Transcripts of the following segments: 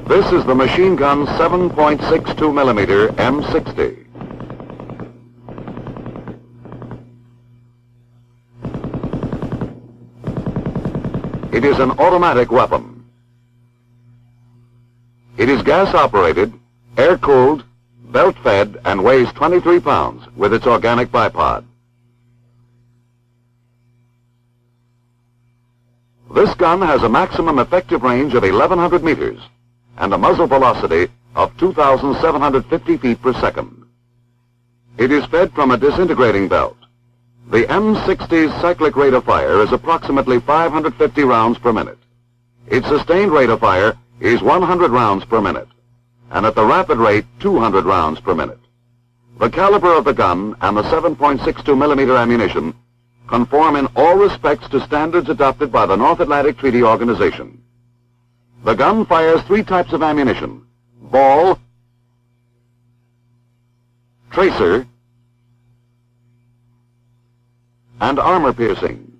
This is the machine gun 7.62 millimeter M60. It is an automatic weapon. It is gas-operated, air-cooled, belt-fed, and weighs 23 pounds with its organic bipod. This gun has a maximum effective range of 1,100 meters and a muzzle velocity of 2,750 feet per second. It is fed from a disintegrating belt. The M60's cyclic rate of fire is approximately 550 rounds per minute. Its sustained rate of fire is 100 rounds per minute, and at the rapid rate, 200 rounds per minute. The caliber of the gun and the 7.62 millimeter ammunition conform in all respects to standards adopted by the North Atlantic Treaty Organization. The gun fires 3 types of ammunition: ball, tracer, and armor-piercing.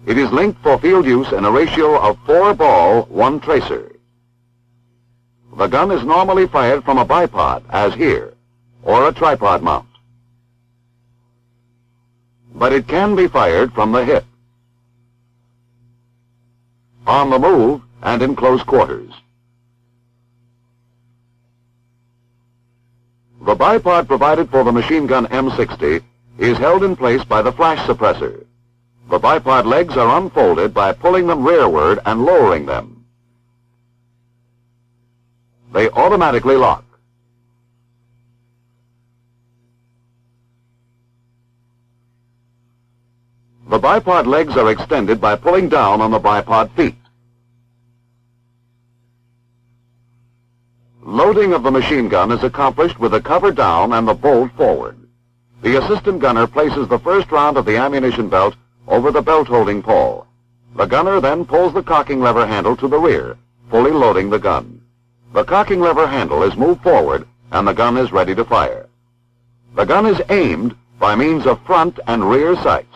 It is linked for field use in a ratio of 4 ball, 1 tracer. The gun is normally fired from a bipod, as here, or a tripod mount. But it can be fired from the hip, on the move, and in close quarters. The bipod provided for the machine gun M60 is held in place by the flash suppressor. The bipod legs are unfolded by pulling them rearward and lowering them. They automatically lock. The bipod legs are extended by pulling down on the bipod feet. Loading of the machine gun is accomplished with the cover down and the bolt forward. The assistant gunner places the first round of the ammunition belt over the belt-holding pole. The gunner then pulls the cocking lever handle to the rear, fully loading the gun. The cocking lever handle is moved forward and the gun is ready to fire. The gun is aimed by means of front and rear sights.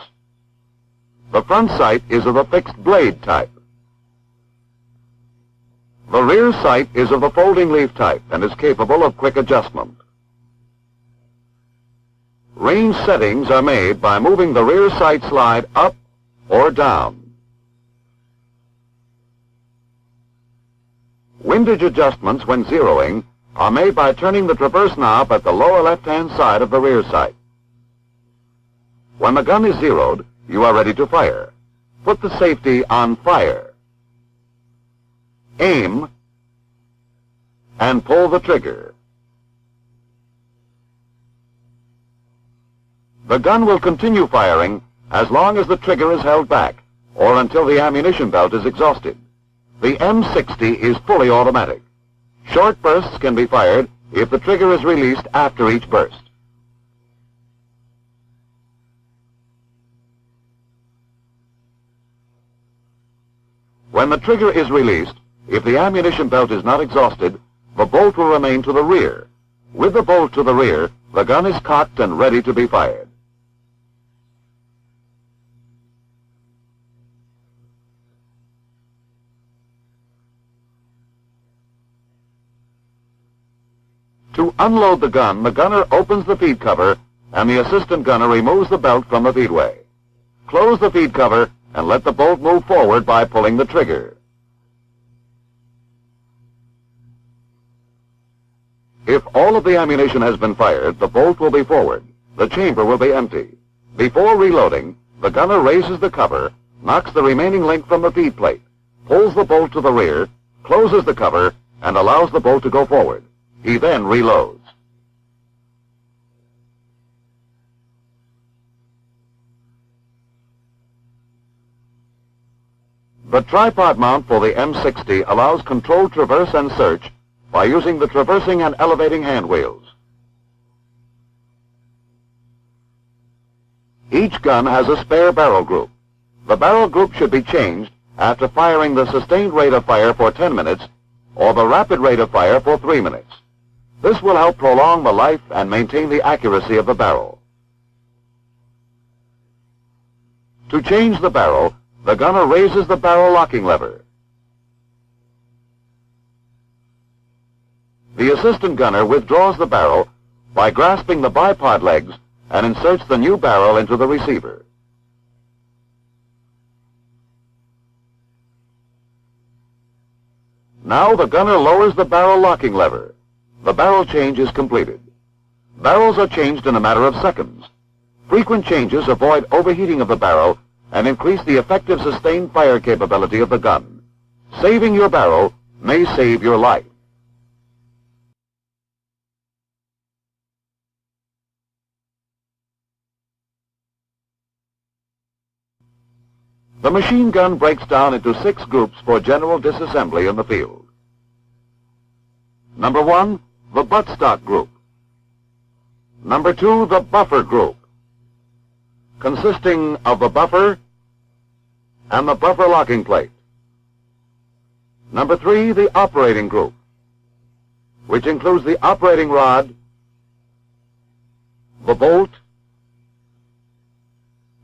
The front sight is of the fixed blade type. The rear sight is of the folding leaf type and is capable of quick adjustment. Range settings are made by moving the rear sight slide up or down. Windage adjustments when zeroing are made by turning the traverse knob at the lower left-hand side of the rear sight. When the gun is zeroed, you are ready to fire. Put the safety on fire. Aim and pull the trigger. The gun will continue firing as long as the trigger is held back or until the ammunition belt is exhausted. The M60 is fully automatic. Short bursts can be fired if the trigger is released after each burst. When the trigger is released, if the ammunition belt is not exhausted, the bolt will remain to the rear. With the bolt to the rear, the gun is cocked and ready to be fired. To unload the gunner opens the feed cover and the assistant gunner removes the belt from the feedway. Close the feed cover and let the bolt move forward by pulling the trigger. If all of the ammunition has been fired, the bolt will be forward. The chamber will be empty. Before reloading, the gunner raises the cover, knocks the remaining link from the feed plate, pulls the bolt to the rear, closes the cover, and allows the bolt to go forward. He then reloads. The tripod mount for the M60 allows controlled traverse and search by using the traversing and elevating hand wheels. Each gun has a spare barrel group. The barrel group should be changed after firing the sustained rate of fire for 10 minutes or the rapid rate of fire for 3 minutes. This will help prolong the life and maintain the accuracy of the barrel. To change the barrel, the gunner raises the barrel locking lever. The assistant gunner withdraws the barrel by grasping the bipod legs and inserts the new barrel into the receiver. Now the gunner lowers the barrel locking lever. The barrel change is completed. Barrels are changed in a matter of seconds. Frequent changes avoid overheating of the barrel and increase the effective sustained fire capability of the gun. Saving your barrel may save your life. The machine gun breaks down into 6 groups for general disassembly in the field. Number 1, the buttstock group. Number 2, the buffer group, consisting of the buffer and the buffer locking plate. Number 3, the operating group, which includes the operating rod, the bolt,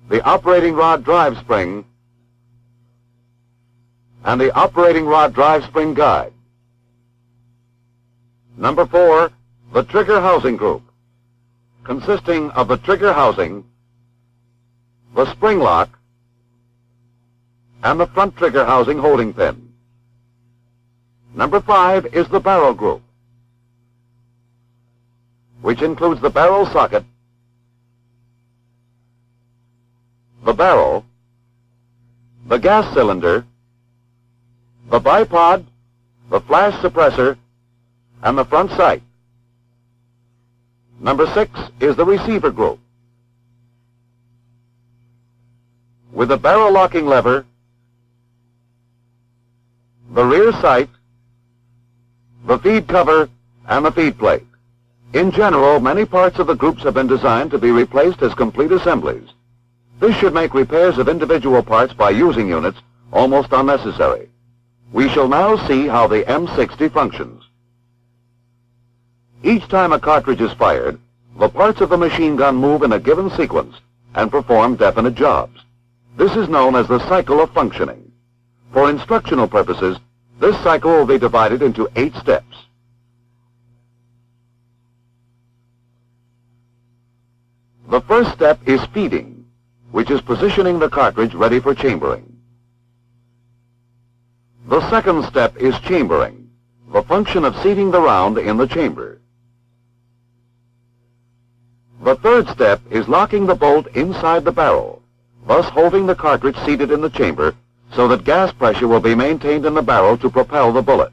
the operating rod drive spring, and the operating rod drive spring guide. Number 4, the trigger housing group, consisting of the trigger housing, the spring lock, and the front trigger housing holding pin. Number 5 is the barrel group, which includes the barrel socket, the barrel, the gas cylinder, the bipod, the flash suppressor, and the front sight. Number 6 is the receiver group, with the barrel locking lever, the rear sight, the feed cover, and the feed plate. In general, many parts of the groups have been designed to be replaced as complete assemblies. This should make repairs of individual parts by using units almost unnecessary. We shall now see how the M60 functions. Each time a cartridge is fired, the parts of the machine gun move in a given sequence and perform definite jobs. This is known as the cycle of functioning. For instructional purposes, this cycle will be divided into 8 steps. The first step is feeding, which is positioning the cartridge ready for chambering. The second step is chambering, the function of seating the round in the chamber. The third step is locking the bolt inside the barrel, thus holding the cartridge seated in the chamber so that gas pressure will be maintained in the barrel to propel the bullet.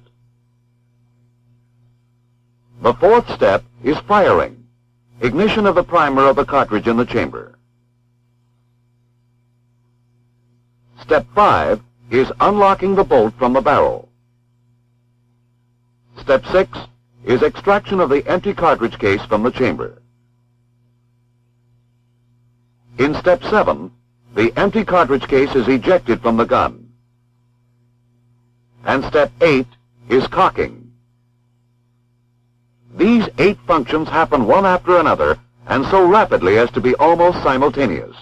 The fourth step is firing, ignition of the primer of the cartridge in the chamber. Step 5 is unlocking the bolt from the barrel. Step 6 is extraction of the empty cartridge case from the chamber. In Step 7, the empty cartridge case is ejected from the gun. And Step 8 is cocking. These 8 functions happen one after another and so rapidly as to be almost simultaneous.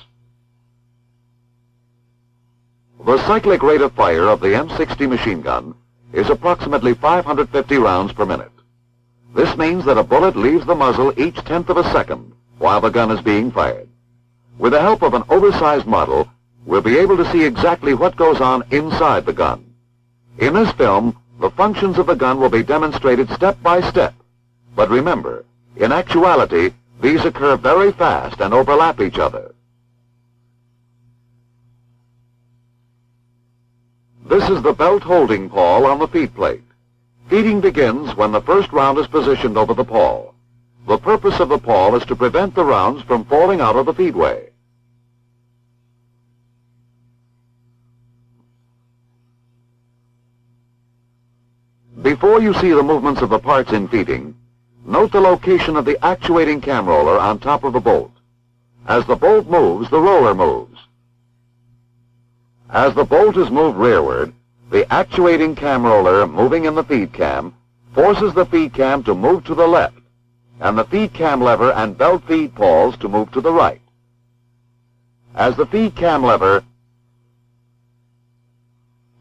The cyclic rate of fire of the M60 machine gun is approximately 550 rounds per minute. This means that a bullet leaves the muzzle each tenth of a second while the gun is being fired. With the help of an oversized model, we'll be able to see exactly what goes on inside the gun. In this film, the functions of the gun will be demonstrated step by step. But remember, in actuality, these occur very fast and overlap each other. This is the belt holding pawl on the feed plate. Feeding begins when the first round is positioned over the pawl. The purpose of the pawl is to prevent the rounds from falling out of the feedway. Before you see the movements of the parts in feeding, note the location of the actuating cam roller on top of the bolt. As the bolt moves, the roller moves. As the bolt is moved rearward, the actuating cam roller moving in the feed cam forces the feed cam to move to the left, and the feed cam lever and belt feed pawls to move to the right. As the feed cam lever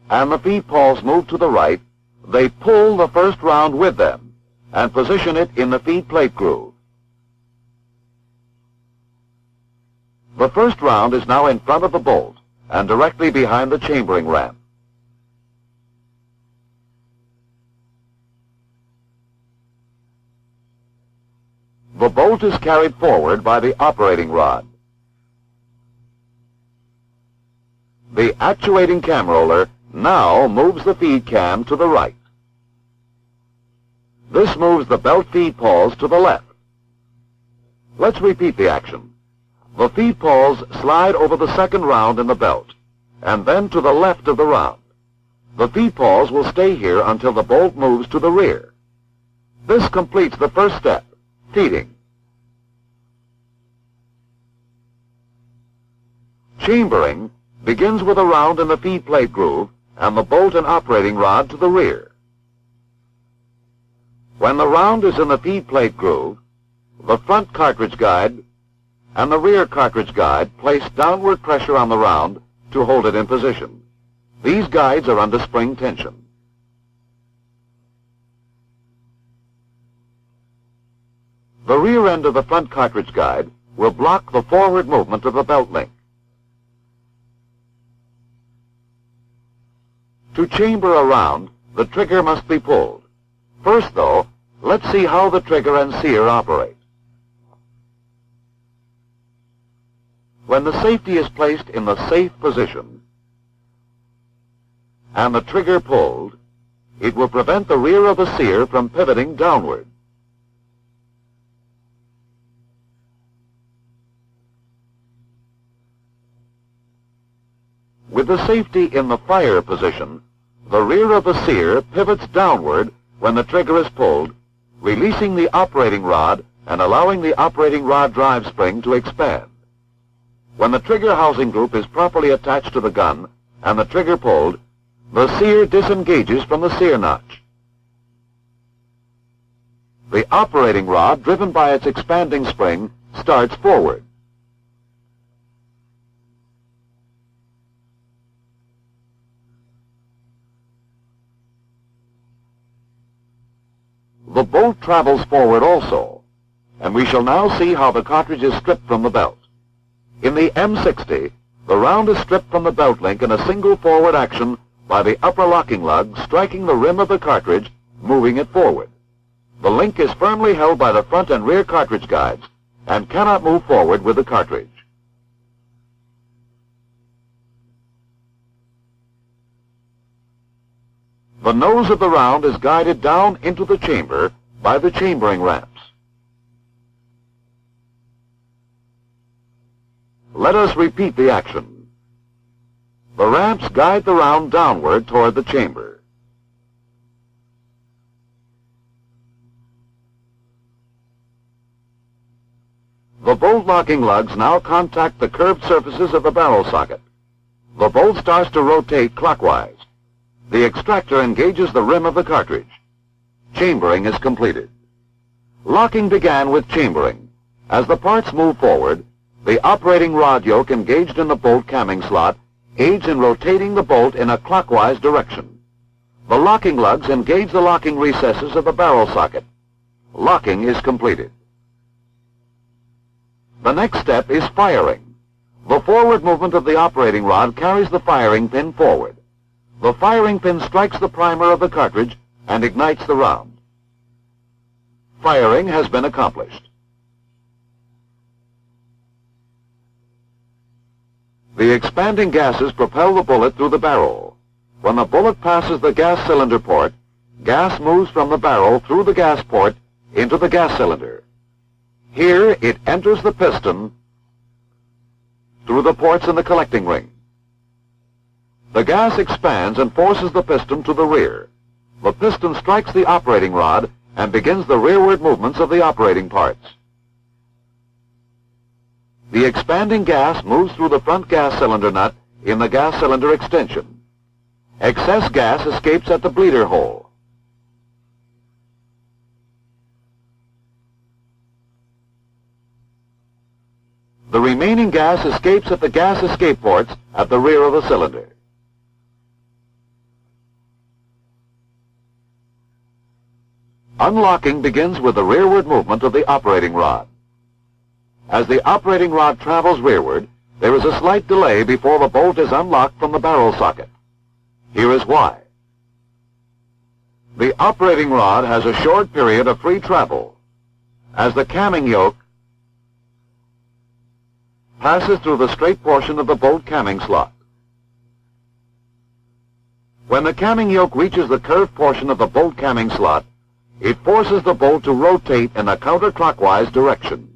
and the feed pawls move to the right, they pull the first round with them, and position it in the feed plate groove. The first round is now in front of the bolt and directly behind the chambering ramp. The bolt is carried forward by the operating rod. The actuating cam roller now moves the feed cam to the right. This moves the belt feed pawls to the left. Let's repeat the action. The feed pawls slide over the second round in the belt, and then to the left of the round. The feed pawls will stay here until the bolt moves to the rear. This completes the first step, feeding. Chambering begins with a round in the feed plate groove and the bolt and operating rod to the rear. When the round is in the feed plate groove, the front cartridge guide and the rear cartridge guide place downward pressure on the round to hold it in position. These guides are under spring tension. The rear end of the front cartridge guide will block the forward movement of the belt link. To chamber a round, the trigger must be pulled. First, though, let's see how the trigger and sear operate. When the safety is placed in the safe position and the trigger pulled, it will prevent the rear of the sear from pivoting downward. With the safety in the fire position, the rear of the sear pivots downward when the trigger is pulled, releasing the operating rod and allowing the operating rod drive spring to expand. When the trigger housing group is properly attached to the gun and the trigger pulled, the sear disengages from the sear notch. The operating rod, driven by its expanding spring, starts forward. The bolt travels forward also, and we shall now see how the cartridge is stripped from the belt. In the M60, the round is stripped from the belt link in a single forward action by the upper locking lug striking the rim of the cartridge, moving it forward. The link is firmly held by the front and rear cartridge guides and cannot move forward with the cartridge. The nose of the round is guided down into the chamber by the chambering ramps. Let us repeat the action. The ramps guide the round downward toward the chamber. The bolt locking lugs now contact the curved surfaces of the barrel socket. The bolt starts to rotate clockwise. The extractor engages the rim of the cartridge. Chambering is completed. Locking began with chambering. As the parts move forward, the operating rod yoke engaged in the bolt camming slot aids in rotating the bolt in a clockwise direction. The locking lugs engage the locking recesses of the barrel socket. Locking is completed. The next step is firing. The forward movement of the operating rod carries the firing pin forward. The firing pin strikes the primer of the cartridge and ignites the round. Firing has been accomplished. The expanding gases propel the bullet through the barrel. When the bullet passes the gas cylinder port, gas moves from the barrel through the gas port into the gas cylinder. Here it enters the piston through the ports in the collecting ring. The gas expands and forces the piston to the rear. The piston strikes the operating rod and begins the rearward movements of the operating parts. The expanding gas moves through the front gas cylinder nut in the gas cylinder extension. Excess gas escapes at the bleeder hole. The remaining gas escapes at the gas escape ports at the rear of the cylinder. Unlocking begins with the rearward movement of the operating rod. As the operating rod travels rearward, there is a slight delay before the bolt is unlocked from the barrel socket. Here is why. The operating rod has a short period of free travel. As the camming yoke passes through the straight portion of the bolt camming slot. When the camming yoke reaches the curved portion of the bolt camming slot, it forces the bolt to rotate in a counterclockwise direction.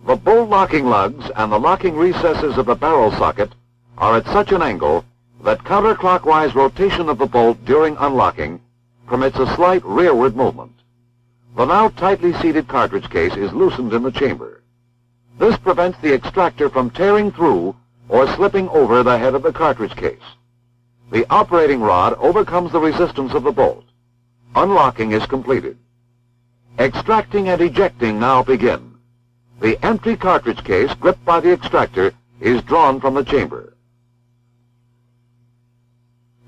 The bolt locking lugs and the locking recesses of the barrel socket are at such an angle that counterclockwise rotation of the bolt during unlocking permits a slight rearward movement. The now tightly seated cartridge case is loosened in the chamber. This prevents the extractor from tearing through or slipping over the head of the cartridge case. The operating rod overcomes the resistance of the bolt. Unlocking is completed. Extracting and ejecting now begin. The empty cartridge case, gripped by the extractor, is drawn from the chamber.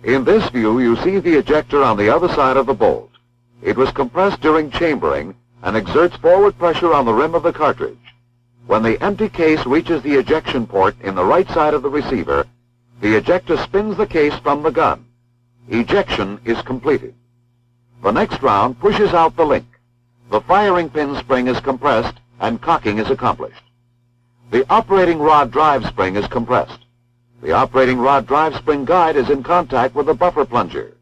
In this view, you see the ejector on the other side of the bolt. It was compressed during chambering and exerts forward pressure on the rim of the cartridge. When the empty case reaches the ejection port in the right side of the receiver, the ejector spins the case from the gun. Ejection is completed. The next round pushes out the link. The firing pin spring is compressed and cocking is accomplished. The operating rod drive spring is compressed. The operating rod drive spring guide is in contact with the buffer plunger.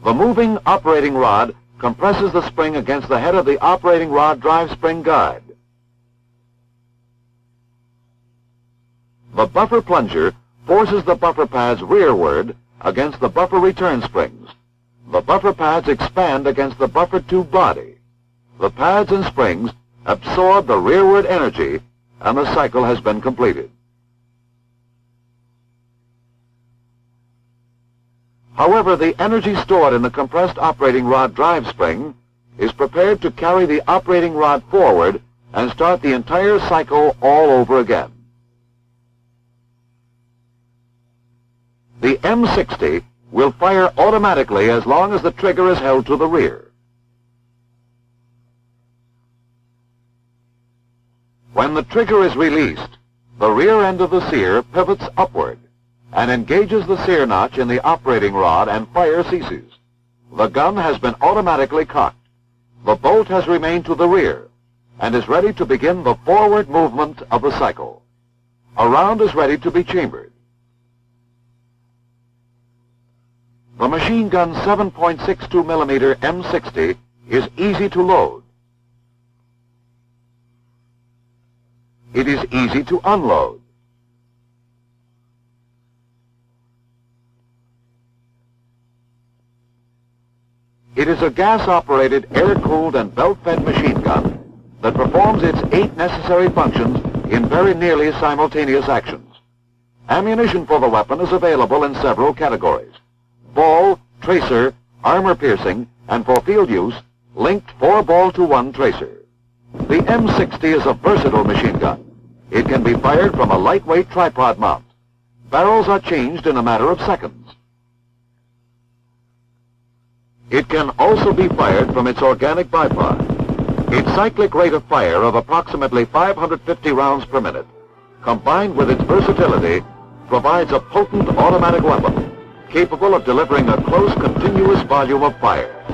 The moving operating rod compresses the spring against the head of the operating rod drive spring guide. The buffer plunger forces the buffer pads rearward against the buffer return springs. The buffer pads expand against the buffer tube body. The pads and springs absorb the rearward energy, and the cycle has been completed. However, the energy stored in the compressed operating rod drive spring is prepared to carry the operating rod forward and start the entire cycle all over again. The M60 will fire automatically as long as the trigger is held to the rear. When the trigger is released, the rear end of the sear pivots upward and engages the sear notch in the operating rod, and fire ceases. The gun has been automatically cocked. The bolt has remained to the rear and is ready to begin the forward movement of the cycle. A round is ready to be chambered. The machine gun 7.62 millimeter M60 is easy to load. It is easy to unload. It is a gas-operated, air-cooled, and belt-fed machine gun that performs its 8 necessary functions in very nearly simultaneous actions. Ammunition for the weapon is available in several categories: ball, tracer, armor-piercing, and for field use, linked 4-ball-to-1 tracer. The M60 is a versatile machine gun. It can be fired from a lightweight tripod mount. Barrels are changed in a matter of seconds. It can also be fired from its organic bipod. Its cyclic rate of fire of approximately 550 rounds per minute, combined with its versatility, provides a potent automatic weapon capable of delivering a close, continuous volume of fire.